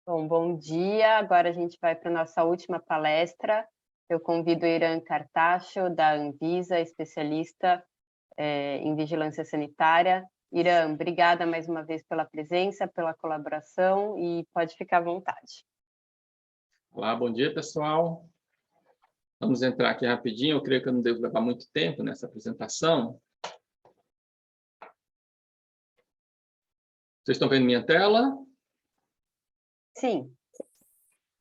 Bom dia. Agora a gente vai para a nossa última palestra. Eu convido o Irã Cartacho, da Anvisa, especialista em vigilância sanitária. Irã, obrigada mais uma vez pela presença, pela colaboração e pode ficar à vontade. Olá, bom dia, pessoal. Vamos entrar aqui rapidinho. Eu creio que eu não devo levar muito tempo nessa apresentação. Vocês estão vendo minha tela? Sim.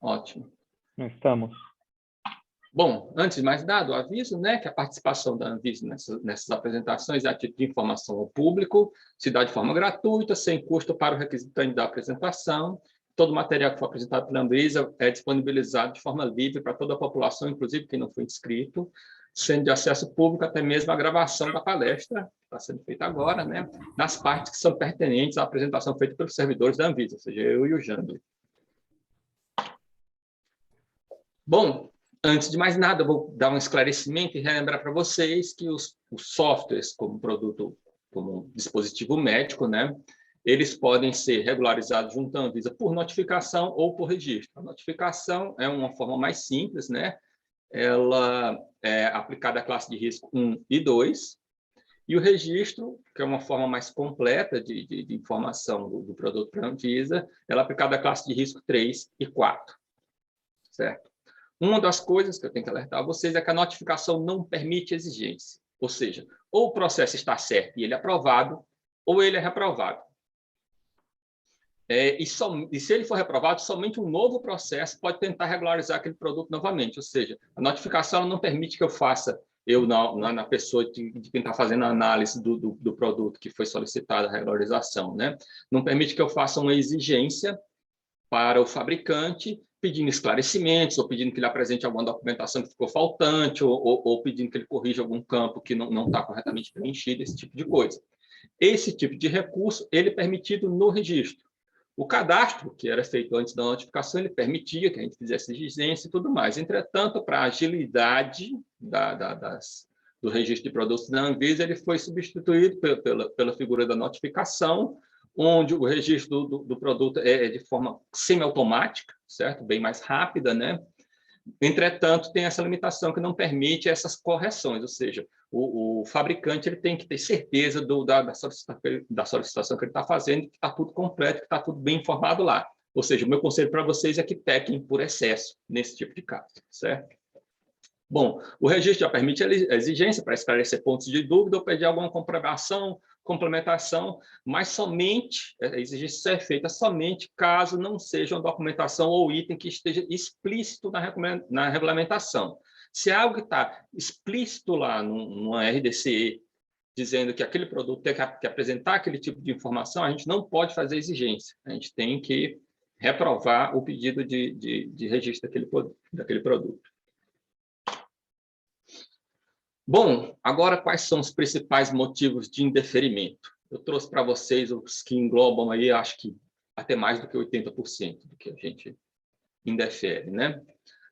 Ótimo. Nós estamos. Bom, antes de mais nada, o aviso, né, que a participação da Anvisa nessas apresentações é a título de informação ao público, se dá de forma gratuita, sem custo para o requisitante da apresentação. Todo o material que for apresentado pela Anvisa é disponibilizado de forma livre para toda a população, inclusive quem não foi inscrito, sendo de acesso público até mesmo a gravação da palestra, que está sendo feita agora, né, nas partes que são pertinentes à apresentação feita pelos servidores da Anvisa, ou seja, eu e o Jandro. Bom, antes de mais nada, eu vou dar um esclarecimento e relembrar para vocês que os softwares, como produto, como dispositivo médico, né, eles podem ser regularizados junto à Anvisa por notificação ou por registro. A notificação é uma forma mais simples, né? Ela é aplicada à classe de risco 1 e 2, e o registro, que é uma forma mais completa de informação do produto para a Anvisa, ela é aplicada à classe de risco 3 e 4, certo? Uma das coisas que eu tenho que alertar a vocês é que a notificação não permite exigência, ou seja, ou o processo está certo e ele é aprovado, ou ele é reprovado. E se ele for reprovado, somente um novo processo pode tentar regularizar aquele produto novamente, ou seja, a notificação não permite que eu faça, na pessoa de quem está fazendo a análise do produto que foi solicitada a regularização, né? Não permite que eu faça uma exigência para o fabricante, pedindo esclarecimentos, ou pedindo que ele apresente alguma documentação que ficou faltante, ou pedindo que ele corrija algum campo que não está corretamente preenchido, esse tipo de coisa. Esse tipo de recurso, ele é permitido no registro. O cadastro, que era feito antes da notificação, ele permitia que a gente fizesse exigência e tudo mais. Entretanto, para a agilidade do registro de produtos da Anvisa, ele foi substituído pela figura da notificação, onde o registro do produto é de forma semiautomática, certo? Bem mais rápida, né? Entretanto, tem essa limitação que não permite essas correções, ou seja, o fabricante ele tem que ter certeza da solicitação que ele está fazendo, que está tudo completo, que está tudo bem informado lá. Ou seja, o meu conselho para vocês é que pequem por excesso nesse tipo de caso, certo? Bom, o registro já permite a exigência para esclarecer pontos de dúvida ou pedir alguma comprovação, complementação, mas somente, a exigência é feita somente caso não seja uma documentação ou item que esteja explícito na regulamentação. Se é algo que está explícito lá numa RDCE, dizendo que aquele produto tem que apresentar aquele tipo de informação, a gente não pode fazer exigência. A gente tem que reprovar o pedido de registro daquele produto. Bom, agora quais são os principais motivos de indeferimento? Eu trouxe para vocês os que englobam aí, acho que até mais do que 80% do que a gente indefere, né?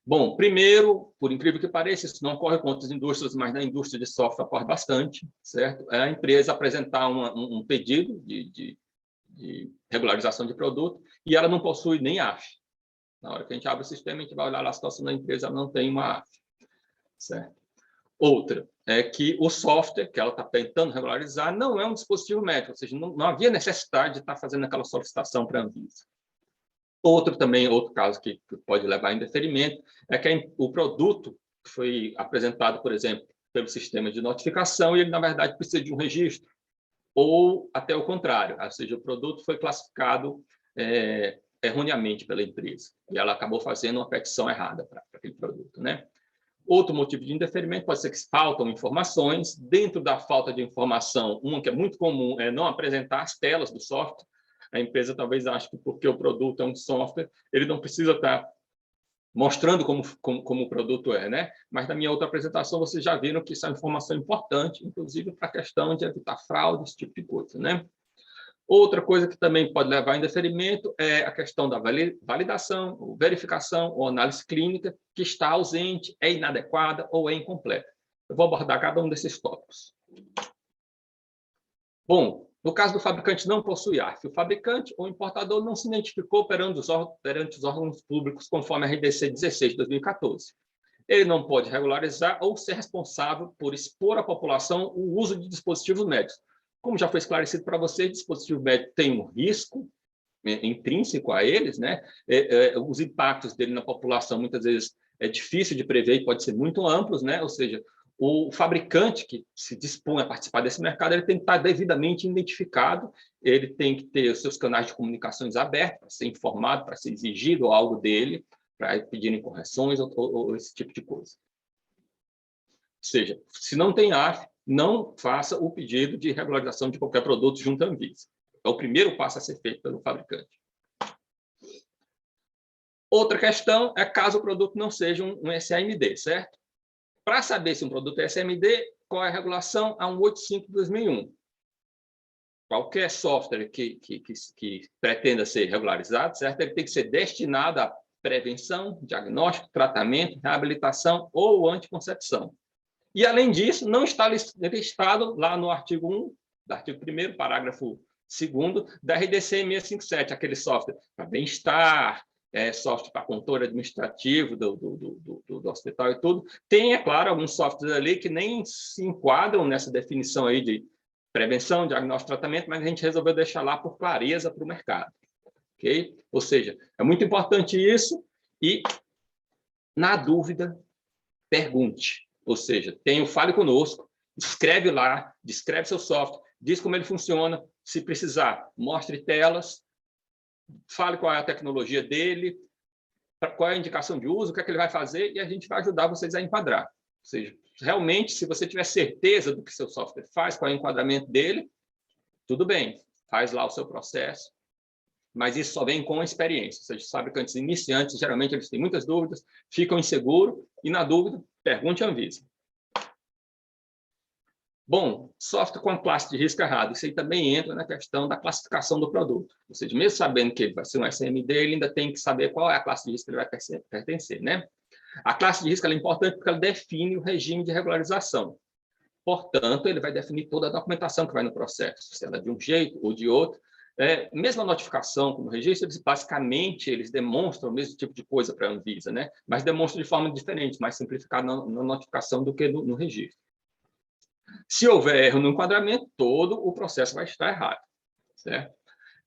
Bom, primeiro, por incrível que pareça, isso não ocorre com outras indústrias, mas na indústria de software ocorre bastante, certo? É a empresa apresentar um pedido de regularização de produto e ela não possui nem AF. Na hora que a gente abre o sistema, a gente vai olhar lá a situação da empresa, ela não tem uma AF, certo? Outra é que o software que ela está tentando regularizar não é um dispositivo médico, ou seja, não havia necessidade de estar fazendo aquela solicitação para a Anvisa. Outro caso que pode levar a indeferimento é que o produto foi apresentado, por exemplo, pelo sistema de notificação e ele, na verdade, precisa de um registro, ou até o contrário, ou seja, o produto foi classificado erroneamente pela empresa e ela acabou fazendo uma petição errada para aquele produto, né? Outro motivo de indeferimento pode ser que faltam informações. Dentro da falta de informação, uma que é muito comum é não apresentar as telas do software. A empresa talvez ache que porque o produto é um software, ele não precisa estar mostrando como o produto é, né? Mas na minha outra apresentação, vocês já viram que isso é uma informação importante, inclusive para a questão de evitar fraude, esse tipo de coisa, né? Outra coisa que também pode levar a indeferimento é a questão da validação, verificação ou análise clínica que está ausente, é inadequada ou é incompleta. Eu vou abordar cada um desses tópicos. Bom, No caso do fabricante não possui ARF, o fabricante ou importador não se identificou perante os órgãos públicos conforme a RDC 16 de 2014. Ele não pode regularizar ou ser responsável por expor à população o uso de dispositivos médicos. Como já foi esclarecido para vocês, dispositivo médico tem um risco intrínseco a eles, né? Os impactos dele na população muitas vezes é difícil de prever e pode ser muito amplos, né? Ou seja, o fabricante que se dispõe a participar desse mercado, ele tem que estar devidamente identificado, ele tem que ter os seus canais de comunicações abertos para ser informado, para ser exigido algo dele, para pedirem correções ou esse tipo de coisa. Ou seja, se não tem ARF, não faça o pedido de regularização de qualquer produto junto à Anvisa. É o primeiro passo a ser feito pelo fabricante. Outra questão é caso o produto não seja um SAMD, certo? Para saber se um produto é SAMD, qual é a regulação? A 185 de 2001. Qualquer software que pretenda ser regularizado, certo? Ele tem que ser destinado a prevenção, diagnóstico, tratamento, reabilitação ou anticoncepção. E, além disso, não está listado lá no artigo 1, do artigo 1º, parágrafo 2º, da RDC 657, aquele software para bem-estar, software para controle administrativo do hospital e tudo. Tem, é claro, alguns softwares ali que nem se enquadram nessa definição aí de prevenção, diagnóstico, tratamento, mas a gente resolveu deixar lá por clareza para o mercado. Okay? Ou seja, é muito importante isso e, na dúvida, pergunte. Ou seja, fale conosco, escreve lá, descreve seu software, diz como ele funciona, se precisar, mostre telas, fale qual é a tecnologia dele, qual é a indicação de uso, o que é que ele vai fazer, e a gente vai ajudar vocês a enquadrar. Ou seja, realmente, se você tiver certeza do que seu software faz, qual é o enquadramento dele, tudo bem, faz lá o seu processo, mas isso só vem com a experiência. Ou seja, os fabricantes iniciantes, geralmente, eles têm muitas dúvidas, ficam inseguros, e, na dúvida, pergunte à Anvisa. Bom, software com a classe de risco errado. Isso aí também entra na questão da classificação do produto. Ou seja, mesmo sabendo que ele vai ser um SMD, ele ainda tem que saber qual é a classe de risco que ele vai pertencer, né? A classe de risco é importante porque ela define o regime de regularização. Portanto, ele vai definir toda a documentação que vai no processo, se ela é de um jeito ou de outro. Mesmo a notificação como registro, basicamente, eles demonstram o mesmo tipo de coisa para a Anvisa, né? Mas demonstram de forma diferente, mais simplificada na notificação do que no registro. Se houver erro no enquadramento, todo o processo vai estar errado, certo?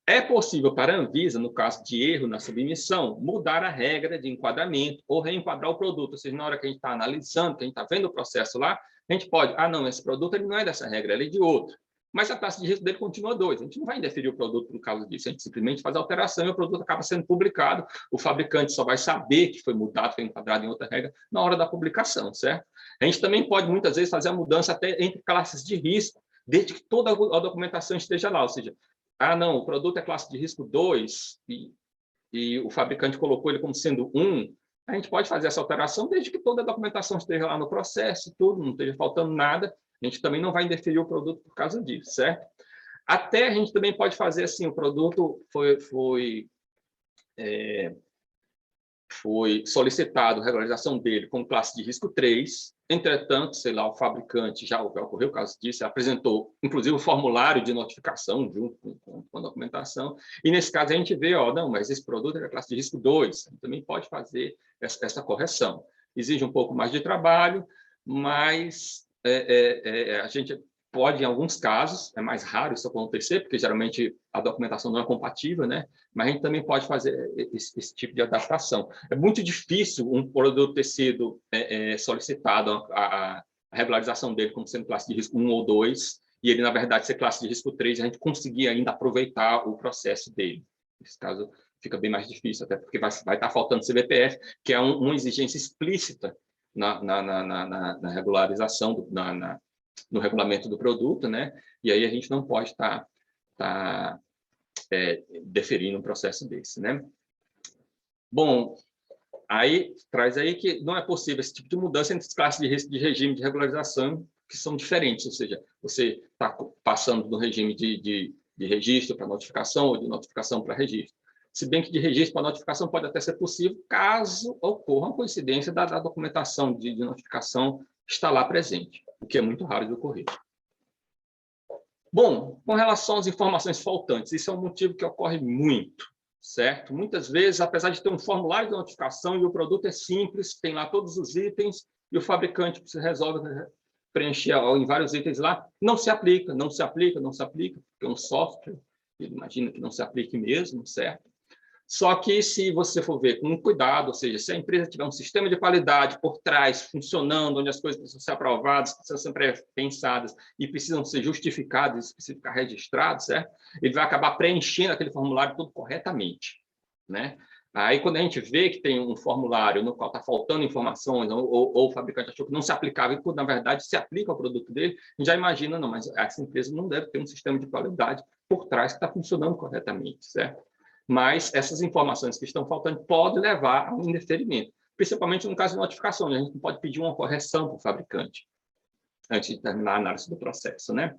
É possível para a Anvisa, no caso de erro na submissão, mudar a regra de enquadramento ou reenquadrar o produto. Ou seja, na hora que a gente está analisando, que a gente está vendo o processo lá, a gente pode, não, esse produto ele não é dessa regra, ele é de outro. Mas a taxa de risco dele continua 2. A gente não vai interferir o produto por causa disso. A gente simplesmente faz a alteração e o produto acaba sendo publicado. O fabricante só vai saber que foi mudado, foi enquadrado em outra regra na hora da publicação, certo? A gente também pode, muitas vezes, fazer a mudança até entre classes de risco, desde que toda a documentação esteja lá. Ou seja, não, o produto é classe de risco 2 e o fabricante colocou ele como sendo 1, a gente pode fazer essa alteração desde que toda a documentação esteja lá no processo, tudo, não esteja faltando nada. A gente também não vai interferir o produto por causa disso, certo? Até a gente também pode fazer assim, o produto foi solicitado a regularização dele com classe de risco 3, entretanto, sei lá, o fabricante, já ocorreu o caso disso, apresentou, inclusive, o formulário de notificação junto com a documentação, e nesse caso a gente vê, não, mas esse produto é da classe de risco 2, a gente também pode fazer essa correção. Exige um pouco mais de trabalho, mas a gente pode, em alguns casos, é mais raro isso acontecer, porque geralmente a documentação não é compatível, né? Mas a gente também pode fazer esse tipo de adaptação. É muito difícil um produto ter sido solicitado a regularização dele como sendo classe de risco 1 ou 2, e ele, na verdade, ser classe de risco 3, a gente conseguir ainda aproveitar o processo dele. Nesse caso, fica bem mais difícil, até porque vai estar faltando CBPF, que é uma exigência explícita na regularização, no regulamento do produto, né? E aí a gente não pode estar deferindo um processo desse, né? Bom, aí traz aí que não é possível esse tipo de mudança entre as classes de risco de regime de regularização, que são diferentes, ou seja, você está passando do regime de registro para notificação ou de notificação para registro. Se bem que de registro para notificação pode até ser possível, caso ocorra uma coincidência da documentação de notificação estar lá presente, o que é muito raro de ocorrer. Bom, com relação às informações faltantes, isso é um motivo que ocorre muito, certo? Muitas vezes, apesar de ter um formulário de notificação e o produto é simples, tem lá todos os itens, e o fabricante resolve preencher em vários itens lá, não se aplica, não se aplica, não se aplica, porque é um software, ele imagina que não se aplique mesmo, certo? Só que se você for ver com cuidado, ou seja, se a empresa tiver um sistema de qualidade por trás, funcionando, onde as coisas precisam ser aprovadas, precisam ser pensadas e precisam ser justificadas, precisam ficar registradas, certo? Ele vai acabar preenchendo aquele formulário todo corretamente, né? Aí, quando a gente vê que tem um formulário no qual está faltando informações, ou o fabricante achou que não se aplicava, e, na verdade, se aplica ao produto dele, a gente já imagina, não, mas essa empresa não deve ter um sistema de qualidade por trás que está funcionando corretamente, certo? Mas essas informações que estão faltando podem levar a um indeferimento, principalmente no caso de notificação, a gente não pode pedir uma correção para o fabricante antes de terminar a análise do processo, né?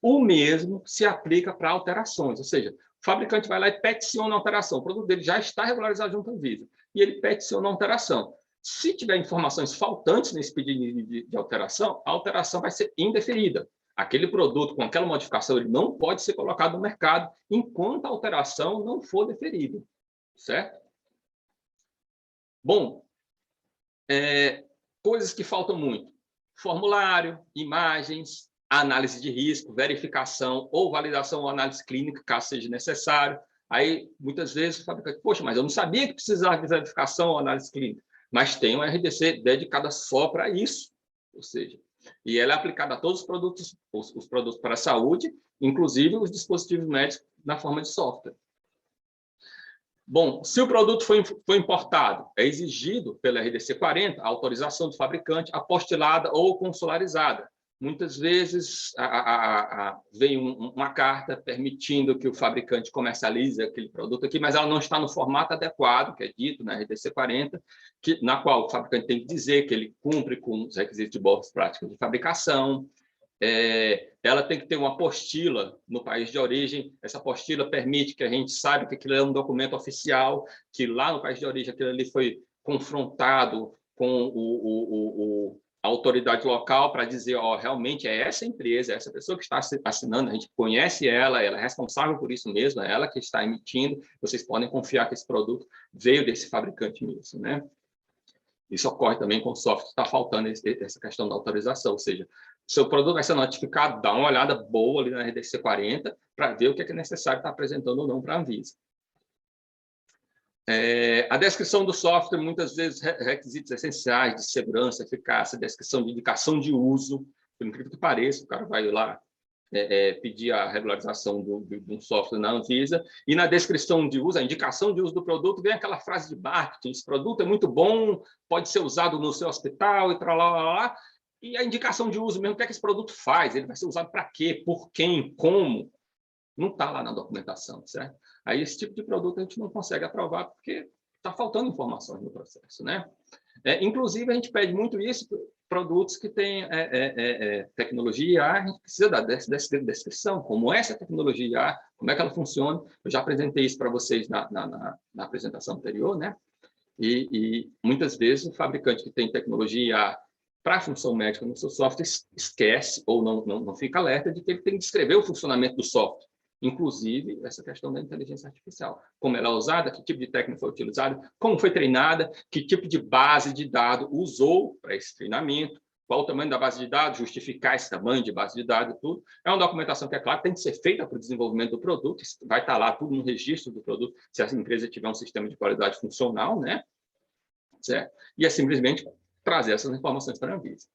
O mesmo se aplica para alterações, ou seja, o fabricante vai lá e peticiona a alteração, o produto dele já está regularizado junto à Anvisa, e ele peticiona a alteração. Se tiver informações faltantes nesse pedido de alteração, a alteração vai ser indeferida. Aquele produto com aquela modificação ele não pode ser colocado no mercado enquanto a alteração não for deferida, certo? Bom, coisas que faltam muito. Formulário, imagens, análise de risco, verificação ou validação ou análise clínica, caso seja necessário. Aí, muitas vezes, o fabricante, poxa, mas eu não sabia que precisava de verificação ou análise clínica. Mas tem uma RDC dedicada só para isso, ou seja, e ela é aplicada a todos os produtos para a saúde, inclusive os dispositivos médicos na forma de software. Bom, se o produto foi importado, é exigido pela RDC 40 a autorização do fabricante apostilada ou consularizada. Muitas vezes vem uma carta permitindo que o fabricante comercialize aquele produto aqui, mas ela não está no formato adequado, que é dito na RDC 40, na qual o fabricante tem que dizer que ele cumpre com os requisitos de boas práticas de fabricação. Ela tem que ter uma apostila no país de origem. Essa apostila permite que a gente saiba que aquilo é um documento oficial, que lá no país de origem aquilo ali foi confrontado com a autoridade local para dizer, ó, realmente é essa empresa, é essa pessoa que está assinando, a gente conhece ela é responsável por isso mesmo, é ela que está emitindo, vocês podem confiar que esse produto veio desse fabricante mesmo, né? Isso ocorre também com o software, está faltando essa questão da autorização, ou seja, seu produto vai ser notificado, dá uma olhada boa ali na RDC 40 para ver o que é necessário estar apresentando ou não para a Anvisa. A descrição do software, muitas vezes, requisitos essenciais de segurança, eficácia, descrição de indicação de uso, por incrível que pareça, o cara vai lá pedir a regularização de um software na Anvisa, e na descrição de uso, a indicação de uso do produto, vem aquela frase de marketing, esse produto é muito bom, pode ser usado no seu hospital, e lá, e a indicação de uso mesmo, o que é que esse produto faz? Ele vai ser usado para quê? Por quem? Como? Não está lá na documentação, certo? Aí esse tipo de produto a gente não consegue aprovar porque está faltando informações no processo, né? Inclusive, a gente pede muito isso para produtos que têm tecnologia IA, a gente precisa dessa descrição, como é essa tecnologia IA, como é que ela funciona. Eu já apresentei isso para vocês na apresentação anterior, né? E muitas vezes o fabricante que tem tecnologia IA para a função médica no seu software esquece ou não fica alerta de que ele tem que descrever o funcionamento do software. Inclusive, essa questão da inteligência artificial. Como ela é usada, que tipo de técnica foi utilizada, como foi treinada, que tipo de base de dados usou para esse treinamento, qual o tamanho da base de dados, justificar esse tamanho de base de dados e tudo. É uma documentação que, é claro, tem que ser feita para o desenvolvimento do produto, vai estar lá tudo no registro do produto, se a empresa tiver um sistema de qualidade funcional, né? Certo? E é simplesmente trazer essas informações para a Anvisa.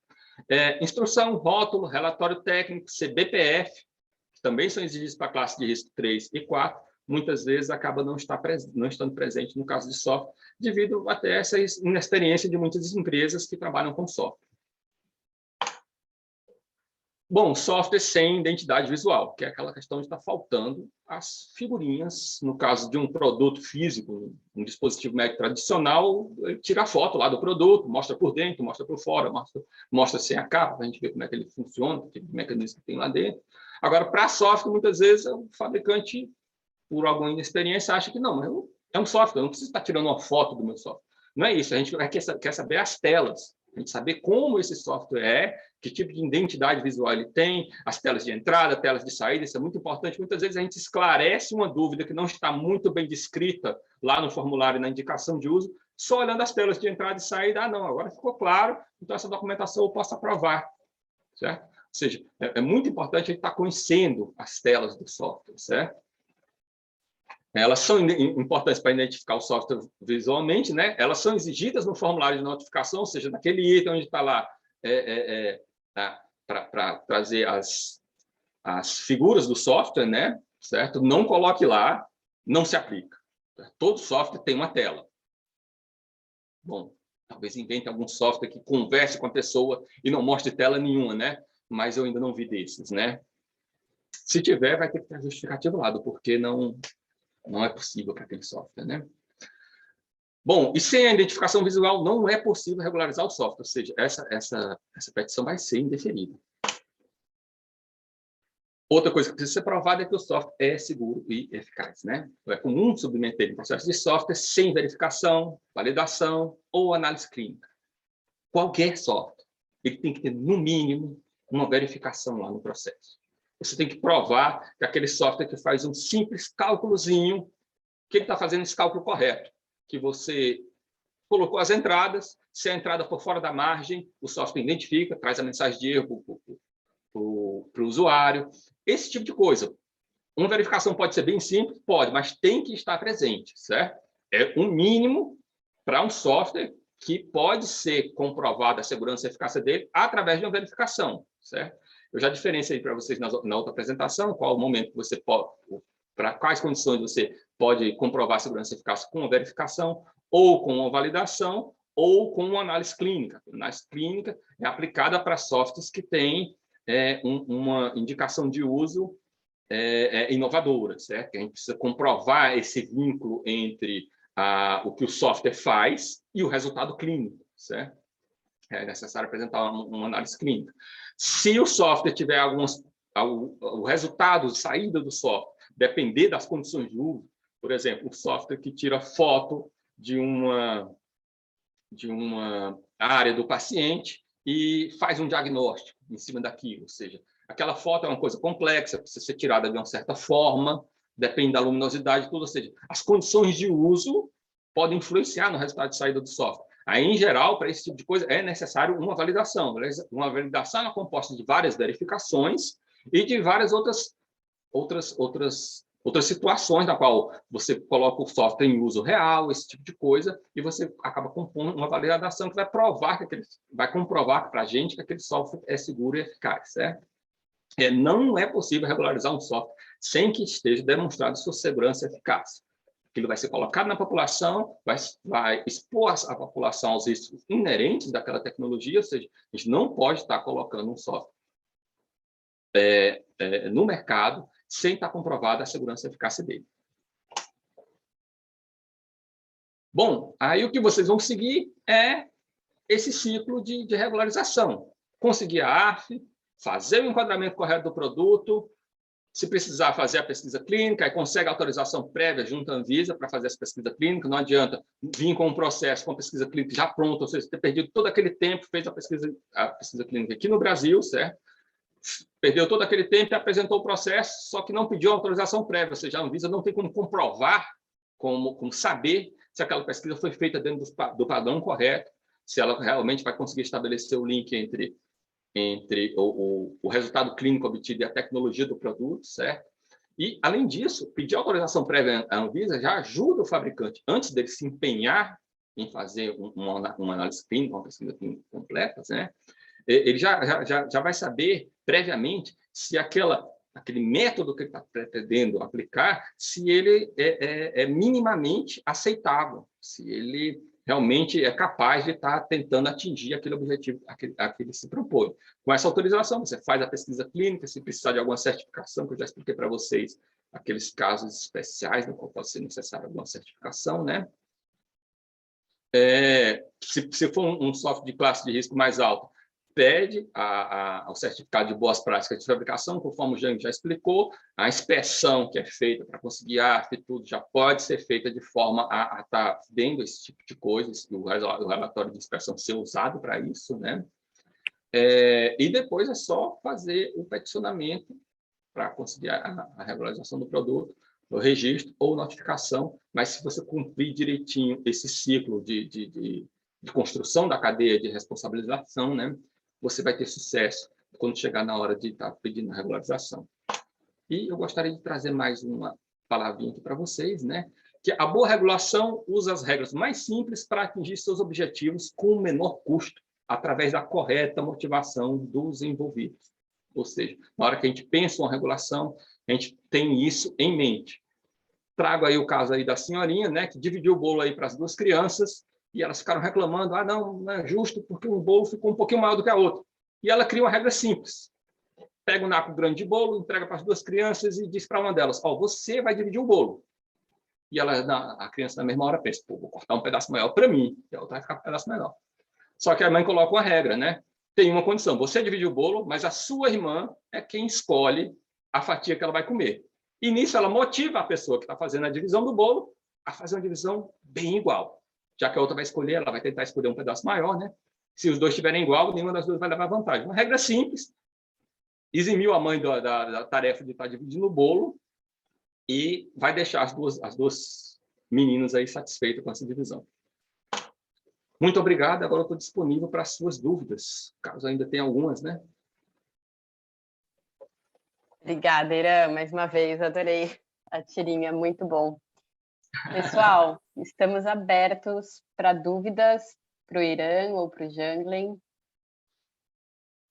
Instrução, rótulo, relatório técnico, CBPF, também são exigidos para a classe de risco 3 e 4, muitas vezes acaba não estando presente no caso de software, devido até essa inexperiência de muitas empresas que trabalham com software. Bom, software sem identidade visual, que é aquela questão de estar faltando as figurinhas, no caso de um produto físico, um dispositivo médico tradicional, tira a foto lá do produto, mostra por dentro, mostra por fora, mostra sem a capa, para a gente ver como é que ele funciona, que mecanismo que tem lá dentro. Agora, para software, muitas vezes, o fabricante, por alguma inexperiência, acha que não, mas é um software, eu não preciso estar tirando uma foto do meu software. Não é isso, a gente quer saber as telas A gente saber como esse software é, que tipo de identidade visual ele tem, as telas de entrada, telas de saída, isso é muito importante. Muitas vezes a gente esclarece uma dúvida que não está muito bem descrita lá no formulário, na indicação de uso, só olhando as telas de entrada e saída. Ah, não, agora ficou claro, então essa documentação eu posso aprovar, certo? Ou seja, é muito importante a gente estar conhecendo as telas do software, certo? Elas são importantes para identificar o software visualmente, né? Elas são exigidas no formulário de notificação, ou seja, naquele item onde está lá para trazer as figuras do software, né? Certo? Não coloque lá, não se aplica. Todo software tem uma tela. Bom, talvez invente algum software que converse com a pessoa e não mostre tela nenhuma, né? Mas eu ainda não vi desses, né? Se tiver, vai ter que ter justificativo lá do porquê não é possível para aquele software, né? Bom, e sem a identificação visual não é possível regularizar o software, ou seja, essa petição vai ser indeferida. Outra coisa que precisa ser provada é que o software é seguro e eficaz, né? É comum submeter um processo de software sem verificação, validação ou análise clínica. Qualquer software, ele tem que ter, no mínimo, uma verificação lá no processo. Você tem que provar que aquele software que faz um simples cálculozinho, que ele está fazendo esse cálculo correto, que você colocou as entradas, se a entrada for fora da margem, o software identifica, traz a mensagem de erro para o usuário, esse tipo de coisa. Uma verificação pode ser bem simples? Pode, mas tem que estar presente, certo? É um mínimo para um software que pode ser comprovada a segurança e a eficácia dele através de uma verificação, certo? Eu já diferenciei para vocês na outra apresentação qual o momento que você pode, para quais condições você pode comprovar a segurança e eficácia com uma verificação, ou com uma validação, ou com uma análise clínica. A análise clínica é aplicada para softwares que têm uma indicação de uso inovadora, certo? A gente precisa comprovar esse vínculo entre o que o software faz e o resultado clínico, certo? É necessário apresentar uma análise clínica. Se o software tiver o resultado de saída do software depender das condições de uso, por exemplo, o software que tira foto de uma área do paciente e faz um diagnóstico em cima daquilo, ou seja, aquela foto é uma coisa complexa, precisa ser tirada de uma certa forma, depende da luminosidade, tudo, ou seja, as condições de uso podem influenciar no resultado de saída do software. Aí, em geral, para esse tipo de coisa, é necessário uma validação. Uma validação é composta de várias verificações e de várias outras situações na qual você coloca o software em uso real, esse tipo de coisa, e você acaba compondo uma validação que vai provar vai comprovar para a gente que aquele software é seguro e eficaz, certo? Não é possível regularizar um software sem que esteja demonstrado sua segurança e eficácia. Aquilo vai ser colocado na população, vai expor a população aos riscos inerentes daquela tecnologia, ou seja, a gente não pode estar colocando um software no mercado sem estar comprovada a segurança e eficácia dele. Bom, aí o que vocês vão seguir é esse ciclo de regularização. Conseguir a ARF, fazer o enquadramento correto do produto, se precisar fazer a pesquisa clínica, aí consegue autorização prévia junto à Anvisa para fazer essa pesquisa clínica, não adianta vir com um processo, com a pesquisa clínica já pronta, ou seja, ter perdido todo aquele tempo, fez a pesquisa clínica aqui no Brasil, certo? Perdeu todo aquele tempo e apresentou o processo, só que não pediu autorização prévia, ou seja, a Anvisa não tem como comprovar, como saber se aquela pesquisa foi feita dentro do padrão correto, se ela realmente vai conseguir estabelecer o link entre o resultado clínico obtido e a tecnologia do produto, certo? E, além disso, pedir autorização prévia à Anvisa já ajuda o fabricante, antes dele se empenhar em fazer uma análise clínica, uma pesquisa clínica completa, né? Ele já vai saber previamente se aquele método que ele está pretendendo aplicar, se ele é minimamente aceitável, se ele realmente é capaz de estar tentando atingir aquele objetivo a que ele se propõe. Com essa autorização, você faz a pesquisa clínica, se precisar de alguma certificação, que eu já expliquei para vocês, aqueles casos especiais no qual pode ser necessária alguma certificação, né? Se for um software de classe de risco mais alto, pede o certificado de boas práticas de fabricação, conforme o Jean já explicou, a inspeção que é feita para conseguir arte e tudo já pode ser feita de forma a estar vendo esse tipo de coisas, o relatório de inspeção ser usado para isso, né? E depois é só fazer o peticionamento para conseguir a regularização do produto, o registro ou notificação, mas se você cumprir direitinho esse ciclo de construção da cadeia de responsabilização, né, você vai ter sucesso quando chegar na hora de estar pedindo a regularização. E eu gostaria de trazer mais uma palavrinha aqui para vocês, né, que a boa regulação usa as regras mais simples para atingir seus objetivos com o menor custo, através da correta motivação dos envolvidos. Ou seja, na hora que a gente pensa uma regulação, a gente tem isso em mente. Trago aí o caso aí da senhorinha, né, que dividiu o bolo aí para as duas crianças, e elas ficaram reclamando, não é justo, porque um bolo ficou um pouquinho maior do que a outra. E ela cria uma regra simples. Pega um naco grande de bolo, entrega para as duas crianças e diz para uma delas, você vai dividir o bolo. E a criança na mesma hora pensa, vou cortar um pedaço maior para mim, e a outra vai ficar com um pedaço menor. Só que a mãe coloca uma regra, né? Tem uma condição, você divide o bolo, mas a sua irmã é quem escolhe a fatia que ela vai comer. E nisso ela motiva a pessoa que está fazendo a divisão do bolo a fazer uma divisão bem igual. Já que a outra vai escolher, ela vai tentar escolher um pedaço maior, né? Se os dois estiverem igual, nenhuma das duas vai levar vantagem. Uma regra simples, eximiu a mãe da tarefa de estar dividindo o bolo e vai deixar as duas meninas aí satisfeitas com essa divisão. Muito obrigado. Agora eu estou disponível para as suas dúvidas, caso ainda tenha algumas, né? Obrigada, Irã. Mais uma vez, adorei a tirinha, muito bom. Pessoal, estamos abertos para dúvidas para o Irã ou para o Janglen.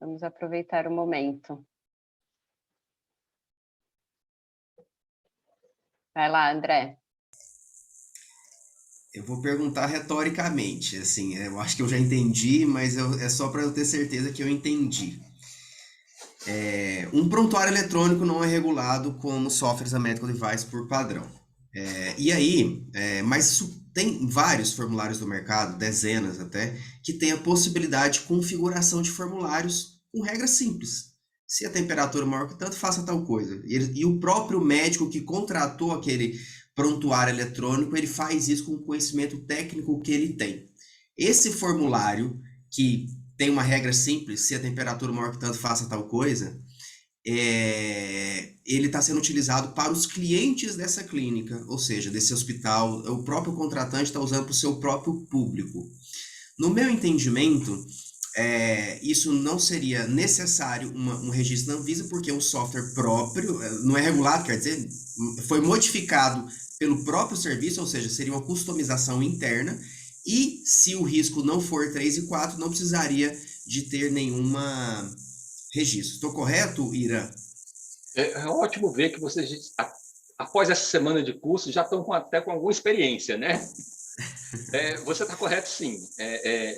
Vamos aproveitar o momento. Vai lá, André. Eu vou perguntar retoricamente, assim, eu acho que eu já entendi, mas é só para eu ter certeza que eu entendi. Um prontuário eletrônico não é regulado como softwares a medical device por padrão. Mas tem vários formulários do mercado, dezenas até, que tem a possibilidade de configuração de formulários com regras simples. Se a temperatura é maior que tanto, faça tal coisa. E o próprio médico que contratou aquele prontuário eletrônico, ele faz isso com o conhecimento técnico que ele tem. Esse formulário, que tem uma regra simples, se a temperatura é maior que tanto, faça tal coisa, ele está sendo utilizado para os clientes dessa clínica, ou seja, desse hospital, o próprio contratante está usando para o seu próprio público. No meu entendimento, isso não seria necessário um registro na Anvisa, porque é um software próprio, não é regulado, quer dizer, foi modificado pelo próprio serviço, ou seja, seria uma customização interna, e se o risco não for 3 e 4, não precisaria de ter nenhuma registro. Estou correto, Irã? É ótimo ver que vocês, após essa semana de curso, já estão até com alguma experiência, né? Você está correto, sim.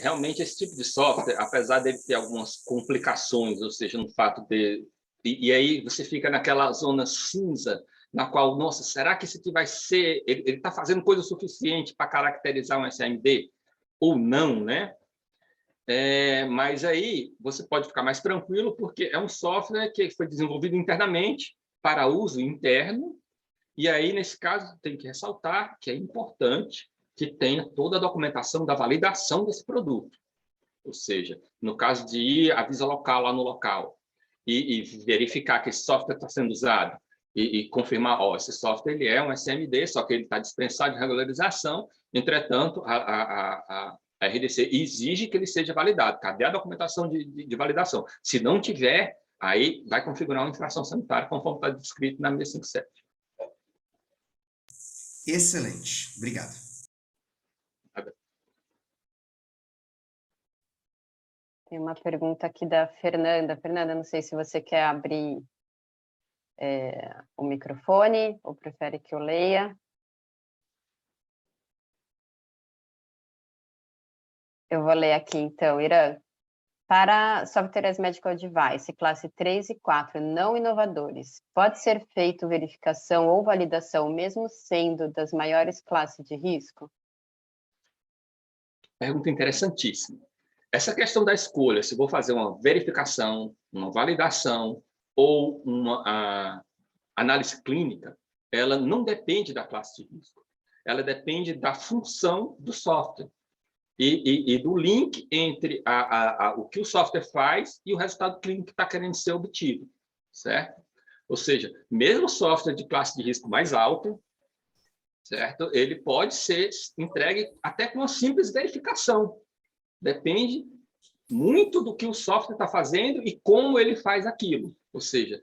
Realmente, esse tipo de software, apesar dele ter algumas complicações, ou seja, no fato de... E aí você fica naquela zona cinza, na qual, nossa, será que esse aqui vai ser... Ele está fazendo coisa suficiente para caracterizar um SMD? Ou não, né? Mas aí você pode ficar mais tranquilo, porque é um software que foi desenvolvido internamente para uso interno, e aí, nesse caso, tem que ressaltar que é importante que tenha toda a documentação da validação desse produto. Ou seja, no caso de ir à Visa Local lá no local e verificar que esse software está sendo usado e confirmar, esse software ele é um SMD, só que ele está dispensado de regularização, entretanto, a RDC exige que ele seja validado. Cadê a documentação de validação? Se não tiver, aí vai configurar uma infração sanitária, conforme está descrito na 657. Excelente. Obrigado. Tem uma pergunta aqui da Fernanda. Fernanda, não sei se você quer abrir o microfone ou prefere que eu leia. Eu vou ler aqui, então, Irã. Para softwares medical device, classe 3 e 4, não inovadores, pode ser feito verificação ou validação, mesmo sendo das maiores classes de risco? Pergunta interessantíssima. essa questão da escolha, se vou fazer uma verificação, uma validação ou uma análise clínica, ela não depende da classe de risco. Ela depende da função do software e do link entre o que o software faz e o resultado clínico que está querendo ser obtido, certo? Ou seja, mesmo software de classe de risco mais alta, certo? Ele pode ser entregue até com uma simples verificação. Depende muito do que o software está fazendo e como ele faz aquilo. Ou seja,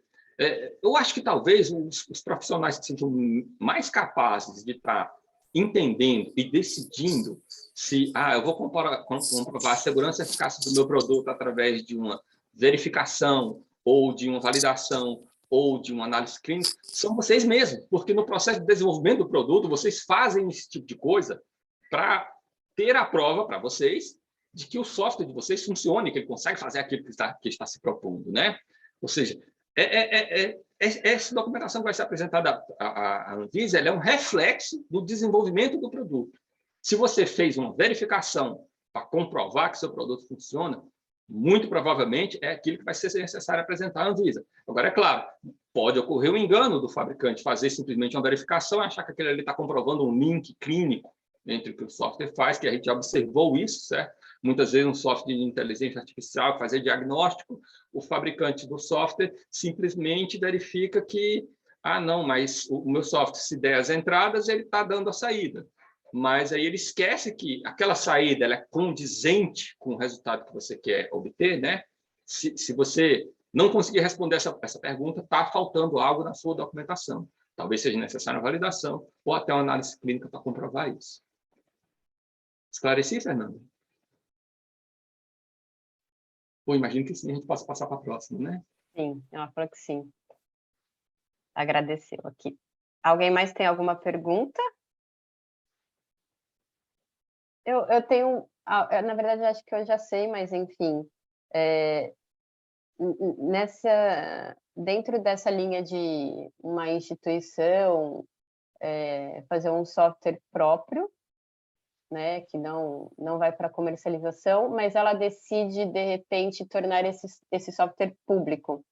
eu acho que talvez os profissionais que sejam mais capazes de estar entendendo e decidindo se eu vou comprovar a segurança e eficácia do meu produto através de uma verificação ou de uma validação ou de uma análise clínica, são vocês mesmos, porque no processo de desenvolvimento do produto, vocês fazem esse tipo de coisa para ter a prova para vocês de que o software de vocês funcione, que ele consegue fazer aquilo que está se propondo, né? Ou seja, essa documentação que vai ser apresentada à Anvisa, ela é um reflexo do desenvolvimento do produto. Se você fez uma verificação para comprovar que seu produto funciona, muito provavelmente é aquilo que vai ser necessário apresentar à Anvisa. Agora, é claro, pode ocorrer um engano do fabricante, fazer simplesmente uma verificação e achar que aquele ali está comprovando um link clínico entre o que o software faz, que a gente já observou isso, certo? Muitas vezes um software de inteligência artificial fazer diagnóstico, o fabricante do software simplesmente verifica que, não, mas o meu software, se der as entradas, ele está dando a saída. Mas aí ele esquece que aquela saída ela é condizente com o resultado que você quer obter, né? Se você não conseguir responder essa pergunta, está faltando algo na sua documentação. Talvez seja necessária uma validação ou até uma análise clínica para comprovar isso. Esclareci, Fernando? Imagino que sim, a gente possa passar para a próxima, né? Sim, ela falou que sim. Agradeceu aqui. Alguém mais tem alguma pergunta? Eu tenho... na verdade, acho que eu já sei, mas, enfim... dentro dessa linha de uma instituição fazer um software próprio, né, que não vai para comercialização, mas ela decide, de repente, tornar esse software público.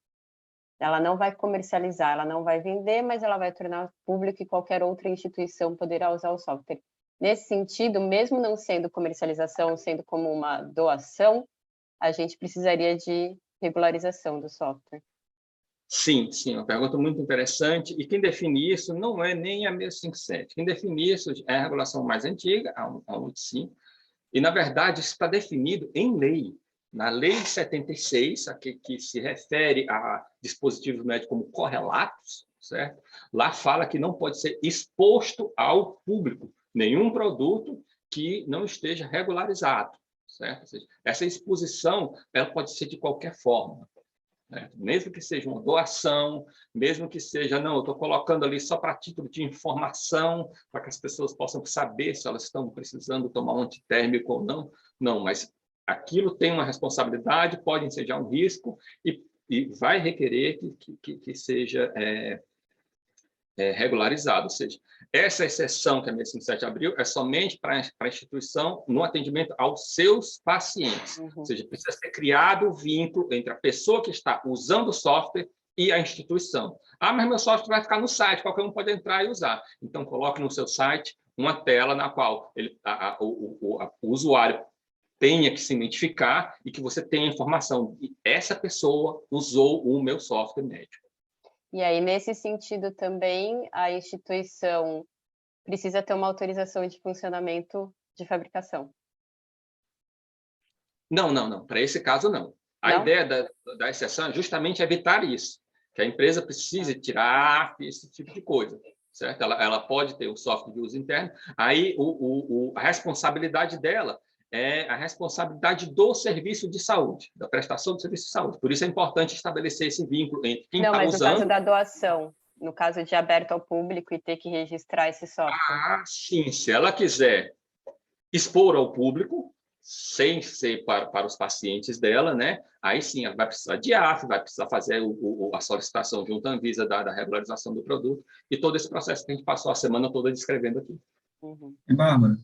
Ela não vai comercializar, ela não vai vender, mas ela vai tornar público e qualquer outra instituição poderá usar o software. Nesse sentido, mesmo não sendo comercialização, sendo como uma doação, a gente precisaria de regularização do software. Sim, uma pergunta muito interessante. E quem define isso não é nem a 657. Quem define isso é a regulação mais antiga, a 185. E, na verdade, isso está definido em lei. Na Lei 76, que se refere a dispositivos médicos como correlatos, certo? Lá fala que não pode ser exposto ao público nenhum produto que não esteja regularizado, certo? Ou seja, essa exposição ela pode ser de qualquer forma. Mesmo que seja uma doação, mesmo que seja, não, eu estou colocando ali só para título de informação, para que as pessoas possam saber se elas estão precisando tomar um antitérmico ou não, mas aquilo tem uma responsabilidade, pode ensejar um risco e vai requerer que seja regularizado. Ou seja, essa exceção que a 657 abriu é somente para a instituição no atendimento aos seus pacientes. Uhum. Ou seja, precisa ser criado o vínculo entre a pessoa que está usando o software e a instituição. Mas meu software vai ficar no site, qualquer um pode entrar e usar. Então, coloque no seu site uma tela na qual o usuário tenha que se identificar e que você tenha informação. E essa pessoa usou o meu software médico. E aí, nesse sentido também, a instituição precisa ter uma autorização de funcionamento de fabricação? Não. Para esse caso, não. A ideia da exceção é justamente evitar isso, que a empresa precise tirar esse tipo de coisa, certo? Ela pode ter um software de uso interno, aí a responsabilidade dela é a responsabilidade do serviço de saúde, da prestação do serviço de saúde. Por isso é importante estabelecer esse vínculo entre quem está usando... Não, mas no caso da doação, no caso de aberto ao público e ter que registrar esse software. Sim. Se ela quiser expor ao público, sem ser para os pacientes dela, né? Aí sim, ela vai precisar de AF, vai precisar fazer a solicitação junto à Anvisa da regularização do produto e todo esse processo que a gente passou a semana toda descrevendo aqui. Uhum. Bárbara,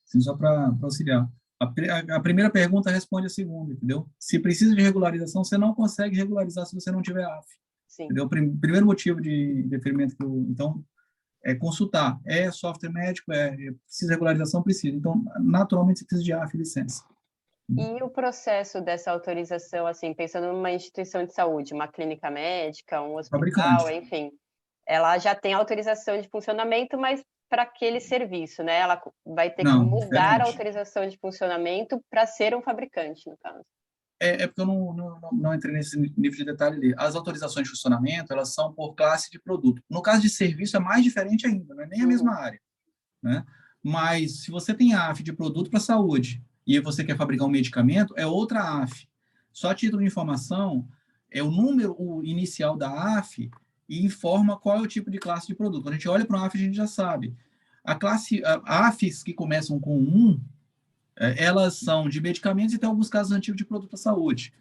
assim, só para auxiliar. A primeira pergunta responde a segunda, entendeu? Se precisa de regularização, você não consegue regularizar se você não tiver AF. Sim. Entendeu? O primeiro motivo de deferimento então, é consultar. É software médico, precisa de regularização? Precisa. Então, naturalmente, você precisa de AF e licença. E o processo dessa autorização, assim, pensando numa instituição de saúde, uma clínica médica, um hospital, Fabricante. enfim, ela já tem autorização de funcionamento, mas para aquele serviço, né? Ela vai ter que Não, mudar diferente. a autorização de funcionamento para ser um fabricante, no caso. Porque eu não entrei nesse nível de detalhe ali. As autorizações de funcionamento, elas são por classe de produto. No caso de serviço, é mais diferente ainda, não é nem a mesma área, né? Mas, se você tem AF de produto para saúde e você quer fabricar um medicamento, é outra AF. Só a título de informação, é o número inicial da AF e informa qual é o tipo de classe de produto. Quando a gente olha para uma AF, a gente já sabe. AFs que começam com 1, elas são de medicamentos e tem alguns casos antigos de produto para saúde.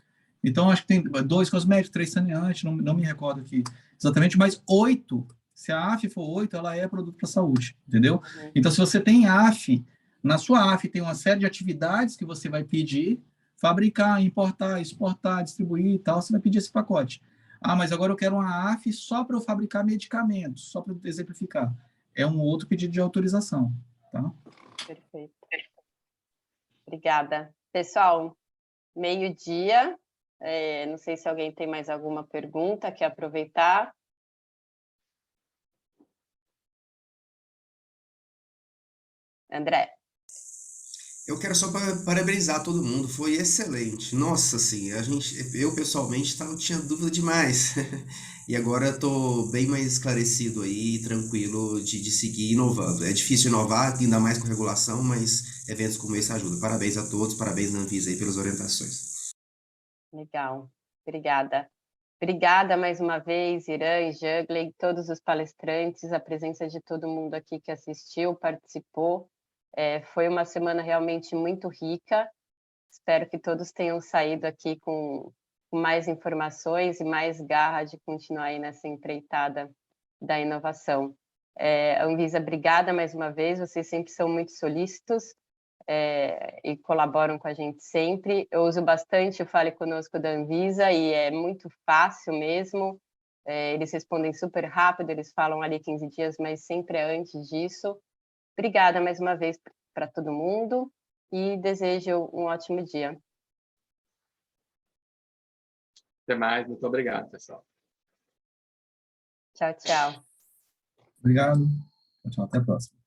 Então, acho que tem 2 cosméticos, 3 saneantes, não me recordo aqui exatamente, mas 8, se a AF for 8, ela é produto para saúde, entendeu? Então, se você tem AF, na sua AF tem uma série de atividades que você vai pedir, fabricar, importar, exportar, distribuir e tal, você vai pedir esse pacote. Mas agora eu quero uma AF só para eu fabricar medicamentos, só para exemplificar. É um outro pedido de autorização, tá? Perfeito. Obrigada. Pessoal, meio-dia. Não sei se alguém tem mais alguma pergunta, quer aproveitar. André. Eu quero só parabenizar todo mundo, foi excelente. Nossa, assim, eu pessoalmente tinha dúvida demais. E agora estou bem mais esclarecido aí, tranquilo de seguir inovando. É difícil inovar, ainda mais com regulação, mas eventos como esse ajudam. Parabéns a todos, parabéns na Anvisa aí pelas orientações. Legal, obrigada. Obrigada mais uma vez, Irã, Jugley, todos os palestrantes, a presença de todo mundo aqui que assistiu, participou. Foi uma semana realmente muito rica. Espero que todos tenham saído aqui com mais informações e mais garra de continuar aí nessa empreitada da inovação. Anvisa, obrigada mais uma vez, vocês sempre são muito solícitos e colaboram com a gente sempre. Eu uso bastante o Fale Conosco da Anvisa e é muito fácil mesmo. Eles respondem super rápido, eles falam ali 15 dias, mas sempre é antes disso. Obrigada mais uma vez para todo mundo e desejo um ótimo dia. Até mais, muito obrigado, pessoal. Tchau, tchau. Obrigado. Tchau, até a próxima.